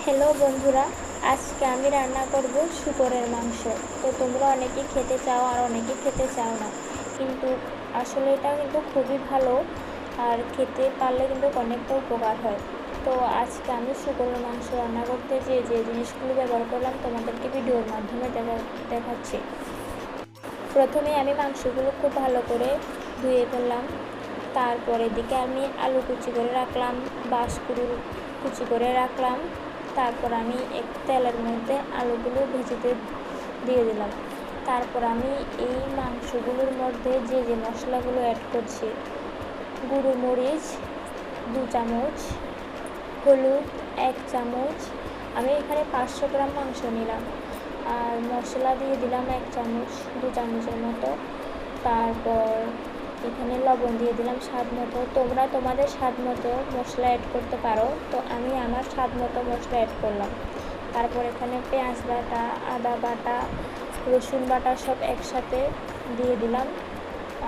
Hello বন্ধুরা, আজকে আমি রান্না করব শূকরের মাংস। তো তোমরা অনেকেই খেতে চাও আর অনেকেই খেতে চাও না, কিন্তু আসলে এটা কিন্তু খুবই ভালো আর খেতে পারলে কিন্তু অনেকটা উপকার হয়। তো আজকে আমি শূকরের মাংস রান্না করতে যে জিনিসগুলো ব্যবহার করলাম তোমাদেরকে ভিডিওর মাধ্যমে দেখাচ্ছি। প্রথমে আমি মাংসগুলো খুব ভালো করে ধুয়ে ফেললাম। তারপর এদিকে আমি আলু কুচি করে রাখলাম, বাঁশকুড়ি কুচি করে রাখলাম। তারপর আমি এক তেলের মধ্যে আলুগুলো ভেজেতে দিয়ে দিলাম। তারপর আমি এই মাংসগুলোর মধ্যে যে মশলাগুলো অ্যাড করছি, গুঁড়ো মরিচ 2 চামচ, হলুদ 1 চামচ, আমি এখানে 500 গ্রাম মাংস নিলাম, আর মশলা দিয়ে দিলাম 1 চামচ 2 চামচের মতো। তারপর এখানে লবণ দিয়ে দিলাম স্বাদ মতো। তোমরা তোমাদের স্বাদ মতো মশলা অ্যাড করতে পারো, তো আমি আমার স্বাদ মতো মশলা অ্যাড করলাম। তারপর এখানে পেঁয়াজ বাটা, আদা বাটা, রসুন বাটা সব একসাথে দিয়ে দিলাম,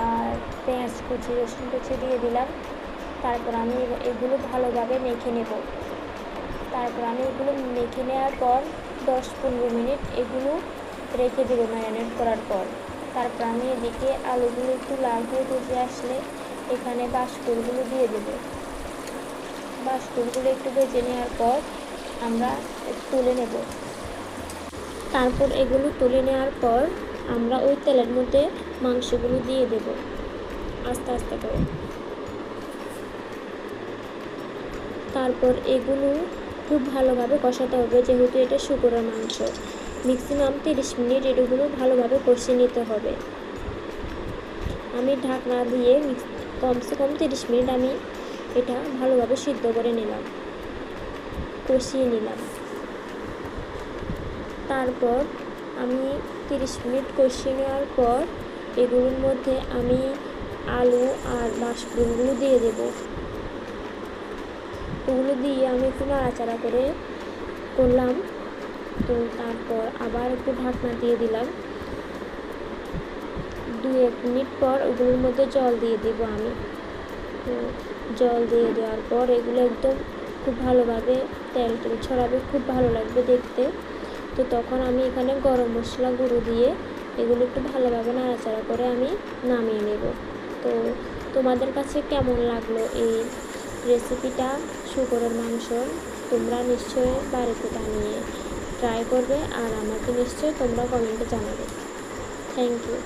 আর পেঁয়াজ কুচি, রসুন কুচি দিয়ে দিলাম। তারপর আমি এগুলো ভালোভাবে মেখে নেব। তারপর আমি এগুলো মেখে নেওয়ার পর 10-15 মিনিট এগুলো রেখে দেবো ম্যারিনেট করার পর। তারপর আমি এদিকে আলুগুলো একটু লাল হয়ে ভেজে আসলে এখানে বাঁশকুড়িগুলো দিয়ে দেব। বাঁশকুড়িগুলো একটু ভেজে নেওয়ার পর আমরা তুলে নেব। তারপর এগুলো তুলে নেওয়ার পর আমরা ওই তেলের মধ্যে মাংসগুলো দিয়ে দেব আস্তে আস্তে করে। তারপর এগুলো খুব ভালোভাবে কষাতে হবে, যেহেতু এটা শূকরের মাংস। ম্যাক্সিমাম 30 মিনিট এগুলো ভালোভাবে কষিয়ে নিতে হবে। আমি ঢাকনা দিয়ে কমসে কম 30 মিনিট আমি এটা ভালোভাবে সিদ্ধ করে নিলাম, কষিয়ে নিলাম। তারপর আমি 30 মিনিট কষিয়ে নেওয়ার পর এগুলোর মধ্যে আমি আলু আর মাশরুমগুলো দিয়ে দেব। ওগুলো দিয়ে আমি একটু নাড়াচাড়া করলাম। তো তারপর আবার একটু ঢাকনা দিয়ে দিলাম। 2-1 মিনিট পর ওগুলোর মধ্যে জল দিয়ে দেব আমি। তো জল দিয়ে দেওয়ার পর এগুলো একদম খুব ভালোভাবে তেল ছড়াবে, খুব ভালো লাগবে দেখতে। তো তখন আমি এখানে গরম মশলা গুঁড়ো দিয়ে এগুলো একটু ভালোভাবে নাড়াচাড়া করে আমি নামিয়ে নেব। তো তোমাদের কাছে কেমন লাগলো এই রেসিপিটা শূকরের মাংস? তোমরা নিশ্চয়ই বাড়িতে বানিয়ে ট্রাই করবে আর আমাকে নিশ্চয়ই তোমরা কমেন্টে জানাবে। Thank you.